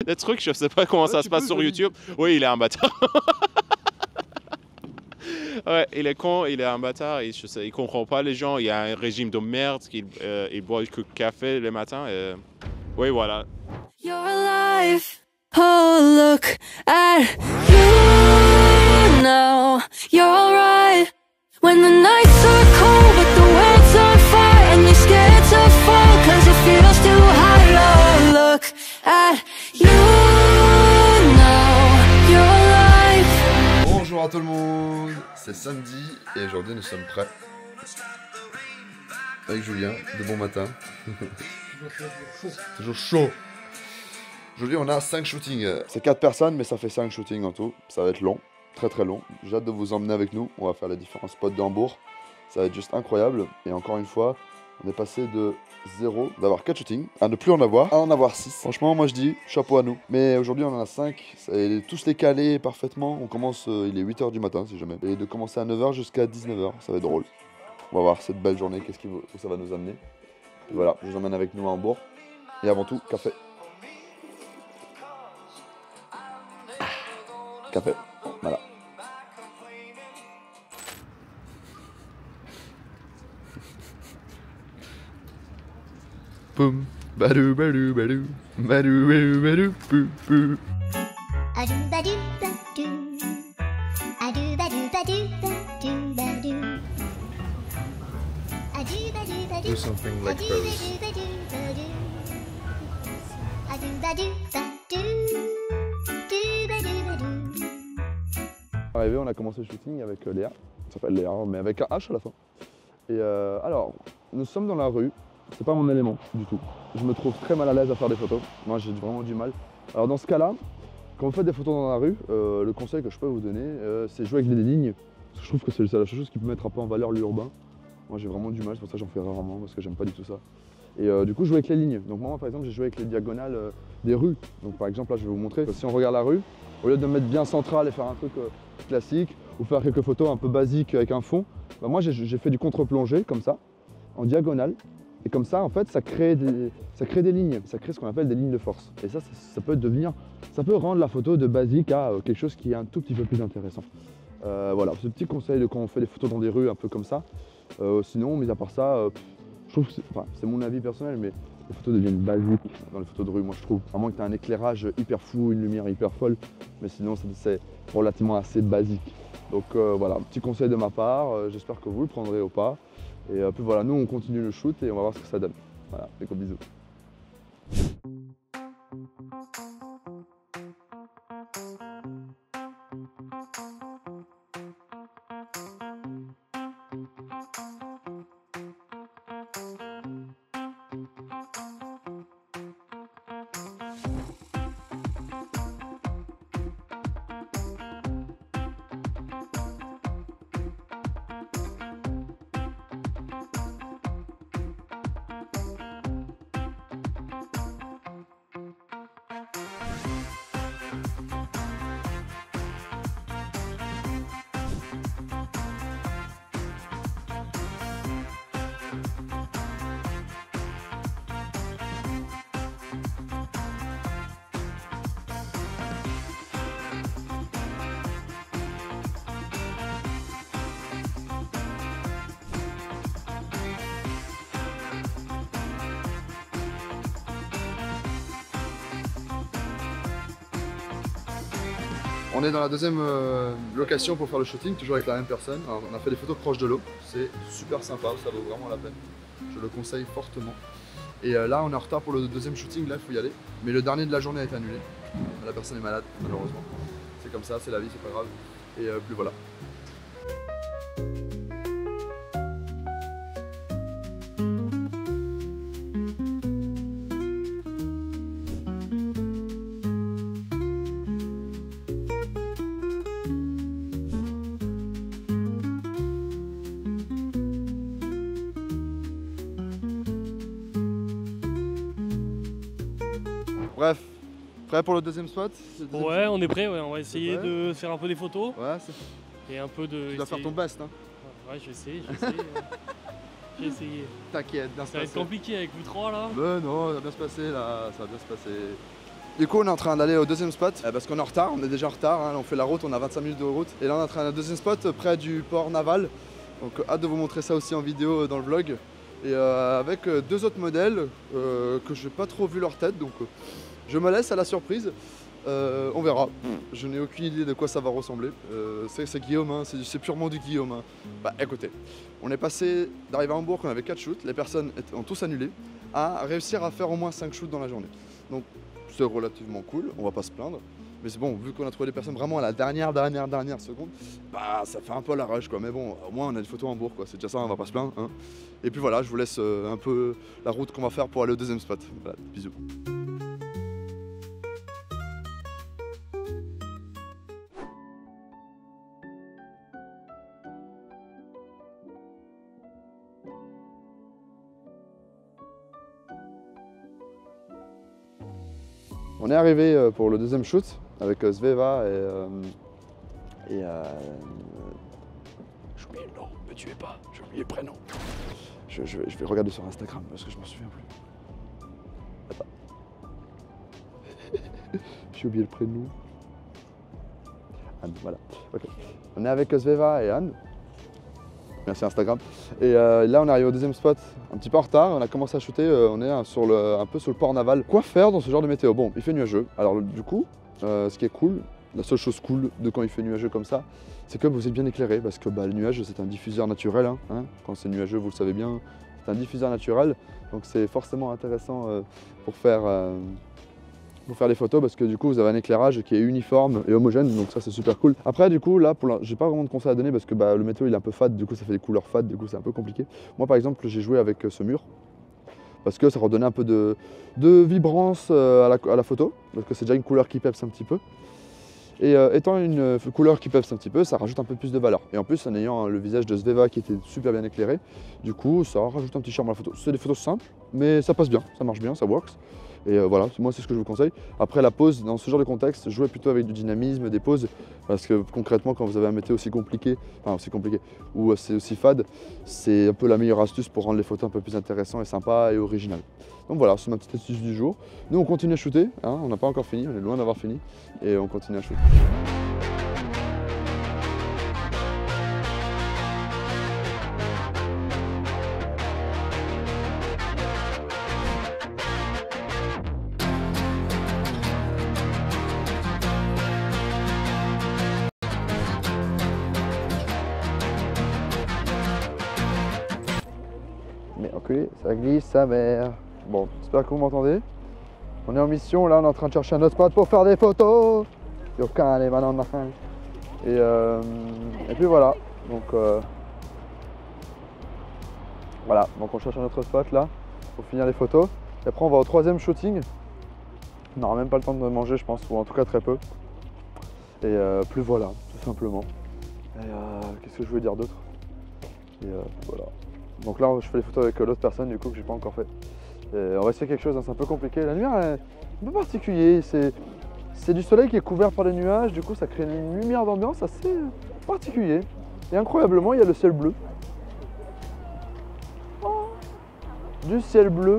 des trucs, je sais pas comment ça se passe sur YouTube. Oui, il est un bâtard. Ouais, il est con, il est un bâtard, il comprend pas les gens, il a un régime de merde, il boit que café le matin. Oui, voilà. You're alive. Oh, look at you now. You're alright. When the nights are cold, but the world's on fire, and you're scared to fall, 'cause it feels too high. Oh, look at you now. You're alive. Bonjour à tout le monde, c'est samedi et aujourd'hui nous sommes prêts avec Julien, de bon matin. Toujours chaud. Aujourd'hui on a 5 shootings. C'est 4 personnes mais ça fait 5 shootings en tout. Ça va être long, très très long. J'ai hâte de vous emmener avec nous. On va faire les différents spots d'Hambourg. Ça va être juste incroyable. Et encore une fois, on est passé de 0, d'avoir 4 shootings, à ne plus en avoir, à en avoir 6. Franchement, moi je dis chapeau à nous. Mais aujourd'hui on en a 5, tous les calés parfaitement. On commence, il est 8h du matin si jamais. Et de commencer à 9h jusqu'à 19h, ça va être drôle. On va voir cette belle journée, où ça va nous amener. Et voilà, je vous emmène avec nous à Hambourg. Et avant tout, café. Café, voilà. Boum, badou badou badou, badou badou badou pou pou. Adou badou badou, adou badou badou badou badou. Adou badou badou, Do something like adou pose. badou badou badou. Adou badou badou, adou badou badou. Arrivé, on a commencé le shooting avec Léa. Ça s'appelle Léa, mais avec un H à la fin. Et alors, nous sommes dans la rue. C'est pas mon élément du tout. Je me trouve très mal à l'aise à faire des photos. Moi, j'ai vraiment du mal. Alors dans ce cas-là, quand vous faites des photos dans la rue, le conseil que je peux vous donner, c'est jouer avec des lignes. Parce que je trouve que c'est la seule chose qui peut mettre un peu en valeur l'urbain. Moi, j'ai vraiment du mal, c'est pour ça que j'en fais rarement, parce que j'aime pas du tout ça. Et du coup, jouer avec les lignes. Donc moi, par exemple, j'ai joué avec les diagonales des rues. Donc par exemple, là, je vais vous montrer. Si on regarde la rue, au lieu de me mettre bien central et faire un truc classique, ou faire quelques photos un peu basiques avec un fond, bah, moi, j'ai fait du contre-plongée, comme ça, en diagonale. Et comme ça, en fait, ça crée des lignes, ça crée ce qu'on appelle des lignes de force. Et ça ça peut rendre la photo de basique à quelque chose qui est un tout petit peu plus intéressant. Voilà, ce petit conseil de quand on fait des photos dans des rues un peu comme ça. Sinon, mis à part ça, je trouve que c'est mon avis personnel, mais les photos deviennent basiques dans les photos de rue, moi je trouve. À moins que tu aies un éclairage hyper fou, une lumière hyper folle, mais sinon c'est relativement assez basique. Donc voilà, petit conseil de ma part, j'espère que vous le prendrez au pas. Et puis voilà, nous on continue le shoot et on va voir ce que ça donne. Voilà, des gros bisous. On est dans la deuxième location pour faire le shooting, toujours avec la même personne. Alors, on a fait des photos proches de l'eau, c'est super sympa, ça vaut vraiment la peine. Je le conseille fortement. Et là, on est en retard pour le deuxième shooting, là il faut y aller. Mais le dernier de la journée a été annulé. La personne est malade, malheureusement. C'est comme ça, c'est la vie, c'est pas grave. Et puis voilà. Bref, prêt pour le deuxième spot? Ouais, on est prêt, ouais. On va essayer de faire un peu des photos. Ouais, c'est... Et un peu de... Tu dois faire ton best, hein. Ouais, j'essaie. J'ai essayé. T'inquiète, bien se Ça va être passer. compliqué avec vous trois là. Mais non, ça va bien se passer là, ça va bien se passer. Du coup, on est en train d'aller au deuxième spot parce qu'on est en retard, on est déjà en retard. Hein, on fait la route, on a 25 minutes de route. Et là, on est en train d'aller au deuxième spot près du port naval. Donc, hâte de vous montrer ça aussi en vidéo dans le vlog. Et avec deux autres modèles que je n'ai pas trop vu leur tête. Donc, je me laisse à la surprise. On verra. Je n'ai aucune idée de quoi ça va ressembler. C'est Guillaume, hein, c'est purement du Guillaume. Hein. Bah écoutez, on est passé d'arriver à Hambourg, on avait 4 shoots, les personnes ont tous annulé, à réussir à faire au moins 5 shoots dans la journée. Donc c'est relativement cool, on va pas se plaindre. Mais c'est bon, vu qu'on a trouvé des personnes vraiment à la dernière seconde, bah ça fait un peu la rush quoi. Mais bon, au moins on a des photos à Hambourg quoi, c'est déjà ça, on va pas se plaindre. Hein. Et puis voilà, je vous laisse un peu la route qu'on va faire pour aller au deuxième spot. Voilà, bisous. On est arrivé pour le deuxième shoot avec Sveva et j'ai oublié le nom, me tuez pas, j'ai oublié le prénom. Je vais regarder sur Instagram parce que je m'en souviens plus. Attends. J'ai oublié le prénom. Anne, voilà. Okay. On est avec Sveva et Anne. Merci Instagram. Et là on arrive au deuxième spot, un petit peu en retard, on a commencé à shooter, on est un peu sur le port naval. Quoi faire dans ce genre de météo? Bon, il fait nuageux, alors du coup, ce qui est cool, la seule chose cool de quand il fait nuageux comme ça, c'est que vous êtes bien éclairé, parce que le nuage c'est un diffuseur naturel, hein. Quand c'est nuageux vous le savez bien, c'est un diffuseur naturel, donc c'est forcément intéressant pour faire des photos parce que du coup vous avez un éclairage qui est uniforme et homogène, donc ça c'est super cool. Après du coup là j'ai pas vraiment de conseils à donner parce que le météo il est un peu fade, du coup ça fait des couleurs fades, du coup c'est un peu compliqué. Moi par exemple j'ai joué avec ce mur parce que ça redonnait un peu de vibrance à la photo, parce que c'est déjà une couleur qui peps un petit peu. Et étant une couleur qui peps un petit peu, ça rajoute un peu plus de valeur. Et en plus en ayant le visage de Sveva qui était super bien éclairé, du coup ça rajoute un petit charme à la photo. C'est des photos simples, mais ça passe bien, ça marche bien, ça works. Et voilà, moi c'est ce que je vous conseille. Après la pose, dans ce genre de contexte, jouez plutôt avec du dynamisme, des poses, parce que concrètement quand vous avez un météo aussi compliqué, ou c'est aussi fade, c'est un peu la meilleure astuce pour rendre les photos un peu plus intéressantes et sympas et originales. Donc voilà, c'est ma petite astuce du jour. Nous on continue à shooter, hein, on n'a pas encore fini, on est loin d'avoir fini, et on continue à shooter. Mais enculé, ça glisse sa mère. Bon, j'espère que vous m'entendez. On est en mission, là on est en train de chercher un autre spot pour faire des photos. Et puis voilà. Donc voilà, donc on cherche un autre spot là pour finir les photos. Et après on va au troisième shooting. On n'aura même pas le temps de manger je pense, ou en tout cas très peu. Et plus voilà, tout simplement. Et qu'est-ce que je voulais dire d'autre? Et voilà. Donc là je fais les photos avec l'autre personne du coup que j'ai pas encore fait. Et on va essayer quelque chose, hein, c'est un peu compliqué. La lumière est un peu particulier, c'est du soleil qui est couvert par les nuages, du coup ça crée une lumière d'ambiance assez particulier. Et incroyablement il y a le ciel bleu. Oh, du ciel bleu.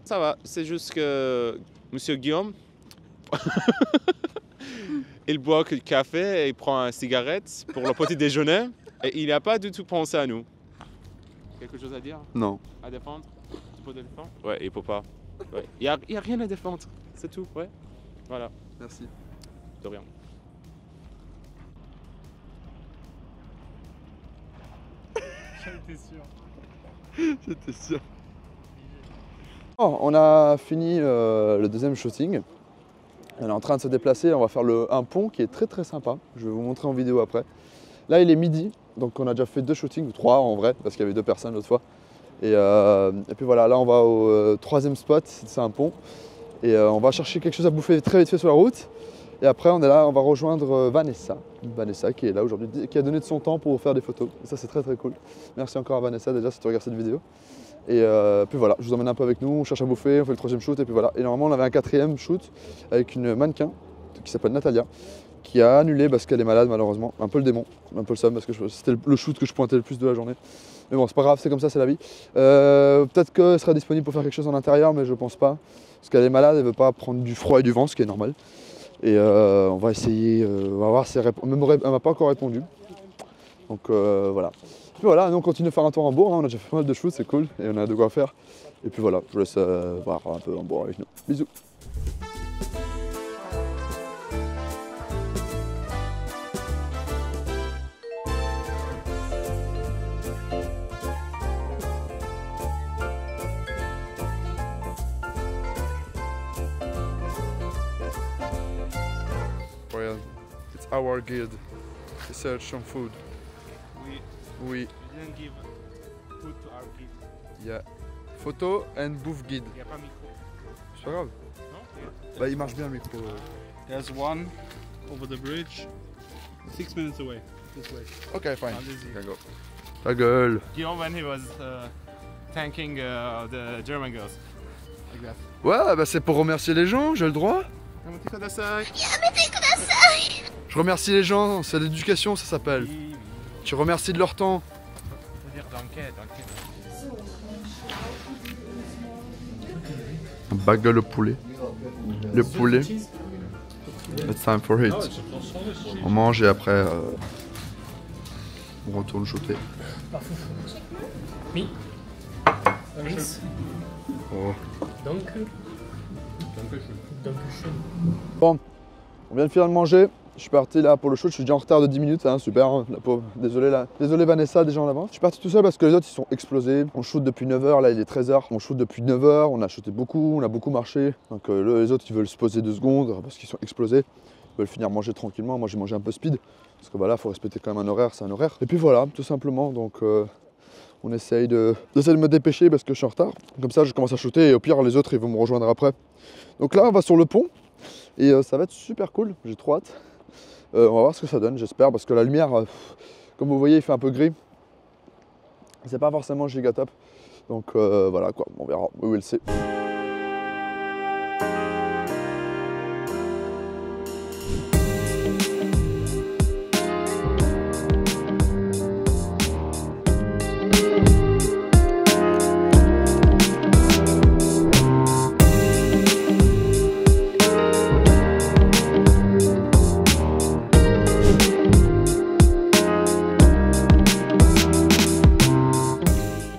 Ça va. C'est juste que Monsieur Guillaume, il boit que du café et il prend une cigarette pour le petit déjeuner et il n'a pas du tout pensé à nous. Quelque chose à dire? Non. À défendre? Tu peux défendre? Ouais, il peut pas. Ouais. Il y a rien à défendre, c'est tout, ouais. Voilà. Merci. De rien. J'étais sûr. J'étais sûr. Oh, on a fini le deuxième shooting. On est en train de se déplacer, on va faire un pont qui est très très sympa. Je vais vous montrer en vidéo après. Là il est midi, donc on a déjà fait 2 shootings, ou 3 en vrai, parce qu'il y avait 2 personnes l'autre fois. Et puis voilà, là on va au troisième spot, c'est un pont. Et on va chercher quelque chose à bouffer très vite fait sur la route. Et après, on est là, on va rejoindre Vanessa. Vanessa qui est là aujourd'hui, qui a donné de son temps pour faire des photos. Et ça, c'est très très cool. Merci encore à Vanessa déjà si tu regardes cette vidéo. Et puis voilà, je vous emmène un peu avec nous, on cherche à bouffer, on fait le 3e shoot et puis voilà. Et normalement, on avait un 4e shoot avec une mannequin qui s'appelle Natalia, qui a annulé parce qu'elle est malade malheureusement. Un peu le démon, un peu le somme parce que c'était le shoot que je pointais le plus de la journée. Mais bon, c'est pas grave, c'est comme ça, c'est la vie. Peut-être qu'elle sera disponible pour faire quelque chose en intérieur, mais je pense pas. Parce qu'elle est malade, elle veut pas prendre du froid et du vent, ce qui est normal. Et on va essayer, on va voir si elle m'a pas encore répondu. Donc voilà. Puis voilà, nous on continue de faire un tour en bourg, hein. On a déjà fait pas mal de shoots, c'est cool, et on a de quoi faire. Et puis voilà, je vous laisse voir un peu en bourg avec nous. Bisous. Well, it's our guide. We search some food. We Oui, didn't give food to our kids. yeah. Photo and bouffe guide. Il n'y a pas micro. C'est pas grave. Non? Bah, il marche bien le micro. There's one over the bridge, 6 minutes away, this way. Ok, fine. Allez-y. Can go. Ta gueule. You know when he was thanking the German girls? Like that. Ouais, bah c'est pour remercier les gens, j'ai le droit. Je remercie les gens, c'est l'éducation, ça s'appelle. Tu remercies de leur temps. On bague le poulet. Le poulet. It's time for it. On mange et après on retourne shooter. Oui. Oh. Danke. Bon, on vient de finir de manger. Je suis parti là pour le shoot, je suis déjà en retard de 10 minutes, hein, super, hein, la pauvre. Désolé, là. Désolé Vanessa, déjà en avance. Je suis parti tout seul parce que les autres ils sont explosés. On shoot depuis 9h, là il est 13h. On shoot depuis 9h, on a shooté beaucoup, on a beaucoup marché. Donc les autres ils veulent se poser 2 secondes parce qu'ils sont explosés. Ils veulent finir manger tranquillement. Moi j'ai mangé un peu speed parce que voilà, faut respecter quand même un horaire, c'est un horaire. Et puis voilà, tout simplement, donc on essaye de me dépêcher parce que je suis en retard. Comme ça je commence à shooter et au pire les autres ils vont me rejoindre après. Donc là on va sur le pont et ça va être super cool, j'ai trop hâte. On va voir ce que ça donne, j'espère, parce que la lumière, comme vous voyez, il fait un peu gris. C'est pas forcément giga top. Donc voilà quoi, on verra, we will see.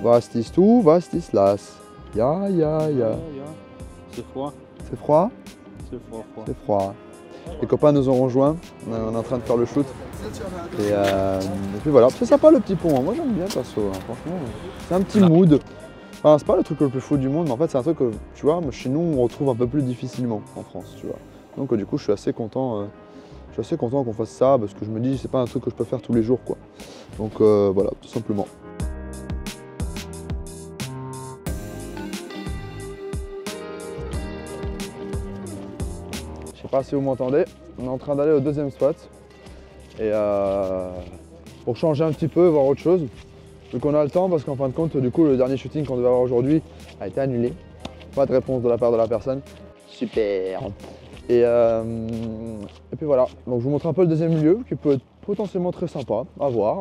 Was ist du, was ist das? Ja. C'est froid. C'est froid? C'est froid, froid. C'est froid. Les copains nous ont rejoints, on est en train de faire le shoot. Et puis voilà, c'est sympa le petit pont, hein. Moi j'aime bien perso, hein. Franchement. C'est un petit mood. Enfin, c'est pas le truc le plus fou du monde, mais en fait c'est un truc que, tu vois, chez nous on retrouve un peu plus difficilement en France, tu vois. Donc du coup je suis assez content. Qu'on fasse ça parce que je me dis c'est pas un truc que je peux faire tous les jours quoi. Donc voilà, tout simplement. Je sais pas si vous m'entendez, on est en train d'aller au 2e spot et pour changer un petit peu, voir autre chose. Donc on a le temps parce qu'en fin de compte, du coup, le dernier shooting qu'on devait avoir aujourd'hui a été annulé. Pas de réponse de la part de la personne. Super. Et puis voilà, donc je vous montre un peu le 2e lieu qui peut être potentiellement très sympa à voir.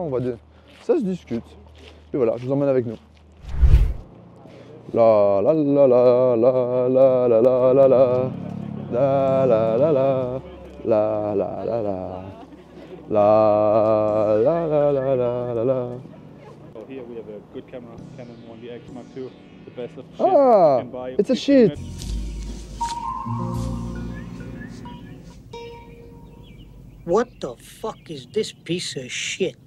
Ça se discute. Et voilà, je vous emmène avec nous. La la la la la la la la la la. La la la la la la la la la la la la la. So here we have a good camera, Canon 1DX Mark II, the best of shit Ah, you can buy. it's a shit. What the fuck is this piece of shit?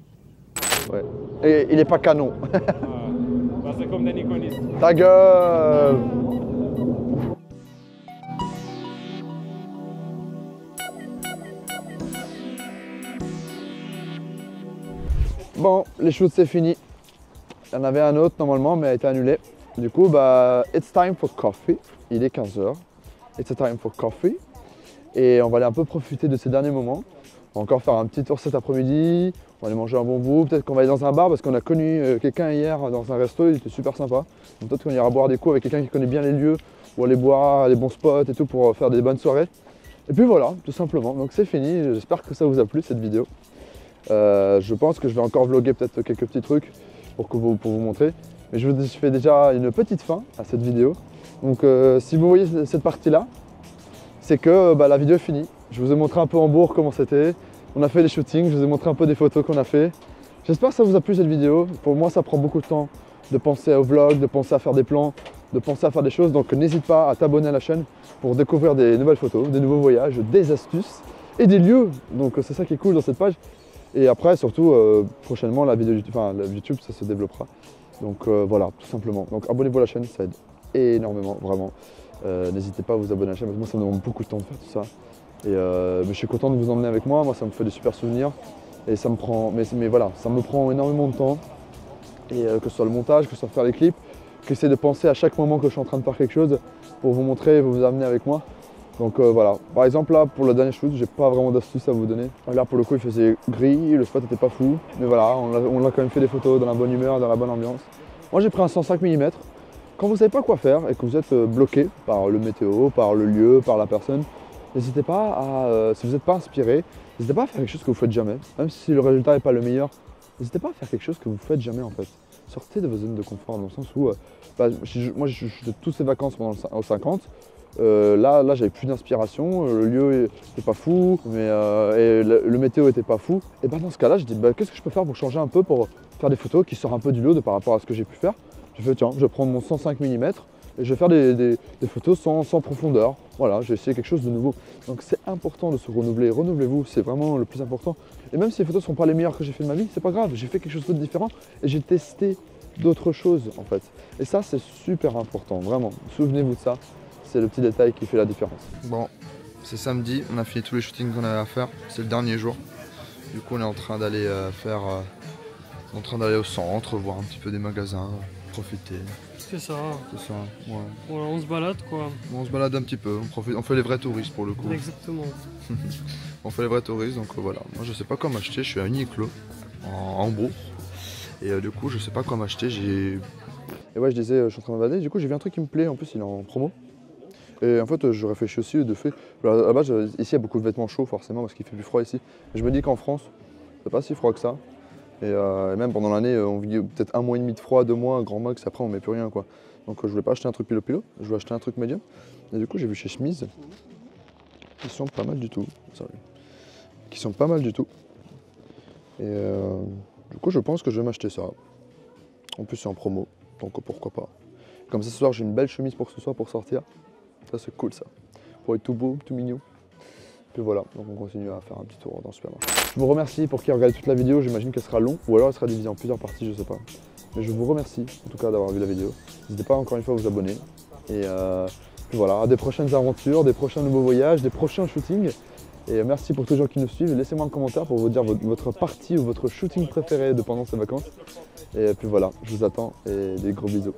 Ouais. Et il est pas canon. Bah, c'est comme des Nikonis. Ta gueule. Bon, les shoots c'est fini. Il y en avait un autre normalement mais a été annulé. Du coup, bah, it's time for coffee. Il est 15h. It's a time for coffee. Et on va aller un peu profiter de ces derniers moments. On va encore faire un petit tour cet après-midi, on va aller manger un bon bout, peut-être qu'on va aller dans un bar parce qu'on a connu quelqu'un hier dans un resto, il était super sympa. Donc peut-être qu'on ira boire des coups avec quelqu'un qui connaît bien les lieux, ou aller boire des bons spots et tout pour faire des bonnes soirées. Et puis voilà, tout simplement. Donc c'est fini, j'espère que ça vous a plu cette vidéo. Je pense que je vais encore vlogger peut-être quelques petits trucs pour vous montrer. Mais je vous fais déjà une petite fin à cette vidéo. Donc si vous voyez cette partie-là, c'est que la vidéo est finie. Je vous ai montré un peu Hambourg comment c'était. On a fait les shootings, je vous ai montré un peu des photos qu'on a fait. J'espère que ça vous a plu cette vidéo. Pour moi, ça prend beaucoup de temps de penser au vlog, de penser à faire des plans, de penser à faire des choses. Donc n'hésite pas à t'abonner à la chaîne pour découvrir des nouvelles photos, des nouveaux voyages, des astuces et des lieux. Donc c'est ça qui est cool dans cette page. Et après, surtout, prochainement, la vidéo YouTube, ça se développera. Donc voilà, tout simplement. Donc abonnez-vous à la chaîne, ça aide énormément, vraiment. N'hésitez pas à vous abonner à la chaîne, parce que moi, ça me demande beaucoup de temps de faire tout ça. Et mais je suis content de vous emmener avec moi, ça me fait des super souvenirs. Et ça me prend, mais voilà, ça me prend énormément de temps. Et que ce soit le montage, que ce soit faire les clips, que j'essaie de penser à chaque moment que je suis en train de faire quelque chose pour vous montrer et vous amener avec moi. Donc voilà, par exemple là pour le dernier shoot, j'ai pas vraiment d'astuces à vous donner. Là pour le coup il faisait gris, le spot était pas fou, mais voilà, on a quand même fait des photos dans la bonne humeur, dans la bonne ambiance. Moi j'ai pris un 105 mm. Quand vous savez pas quoi faire et que vous êtes bloqué par le météo, par le lieu, par la personne, n'hésitez pas à, si vous n'êtes pas inspiré, n'hésitez pas à faire quelque chose que vous faites jamais. Même si le résultat n'est pas le meilleur, n'hésitez pas à faire quelque chose que vous faites jamais en fait. Sortez de vos zones de confort dans le sens où, moi je suis de toutes ces vacances pendant au 50. Là j'avais plus d'inspiration, le lieu n'était pas fou, mais et le météo était pas fou. Et dans ce cas-là, je dis qu'est-ce que je peux faire pour changer un peu, pour faire des photos qui sortent un peu du lot par rapport à ce que j'ai pu faire. J'ai fait tiens, je vais prendre mon 105 mm et je vais faire des photos sans profondeur. Voilà, j'ai essayé quelque chose de nouveau. Donc c'est important de se renouveler, renouvelez-vous, c'est vraiment le plus important. Et même si les photos ne sont pas les meilleures que j'ai fait de ma vie, c'est pas grave, j'ai fait quelque chose d'autre différent et j'ai testé d'autres choses en fait. Et ça c'est super important, vraiment, souvenez-vous de ça. C'est le petit détail qui fait la différence. Bon, c'est samedi, on a fini tous les shootings qu'on avait à faire, c'est le dernier jour. Du coup on est en train d'aller au centre, voir un petit peu des magasins, profiter. C'est ça. C'est ça, ouais. Voilà, on se balade quoi. On se balade un petit peu, on fait les vrais touristes pour le coup. Exactement. On fait les vrais touristes, donc voilà. Moi je sais pas quoi m'acheter, je suis à Uniqlo, en Hambourg. Et du coup je sais pas quoi m'acheter, Et ouais je disais, je suis en train de m'évader, du coup j'ai vu un truc qui me plaît, en plus il est en promo. Et en fait, je réfléchis aussi de fait. Là-bas, ici, il y a beaucoup de vêtements chauds, forcément, parce qu'il fait plus froid ici. Et je me dis qu'en France, c'est pas si froid que ça. Et même pendant l'année, on vit peut-être 1 mois et demi de froid, 2 mois, un grand max, après on met plus rien, quoi. Donc je voulais pas acheter un truc pilo-pilo, je voulais acheter un truc médium. Et du coup, j'ai vu chez Chemise, qui sont pas mal du tout. Et du coup, je pense que je vais m'acheter ça. En plus, c'est en promo, donc pourquoi pas. Comme ça, ce soir, j'ai une belle chemise pour ce soir pour sortir. Ça c'est cool ça, pour être tout beau, tout mignon. Puis voilà, donc on continue à faire un petit tour dans le supermarché. Je vous remercie pour qui a regardé toute la vidéo, j'imagine qu'elle sera longue, ou alors elle sera divisée en plusieurs parties, je sais pas. Mais je vous remercie en tout cas d'avoir vu la vidéo. N'hésitez pas encore une fois à vous abonner. Et puis voilà, à des prochaines aventures, des prochains nouveaux voyages, des prochains shootings. Et merci pour tous les gens qui nous suivent. Laissez-moi un commentaire pour vous dire votre partie ou votre shooting préféré de pendant ces vacances. Et puis voilà, je vous attends et des gros bisous.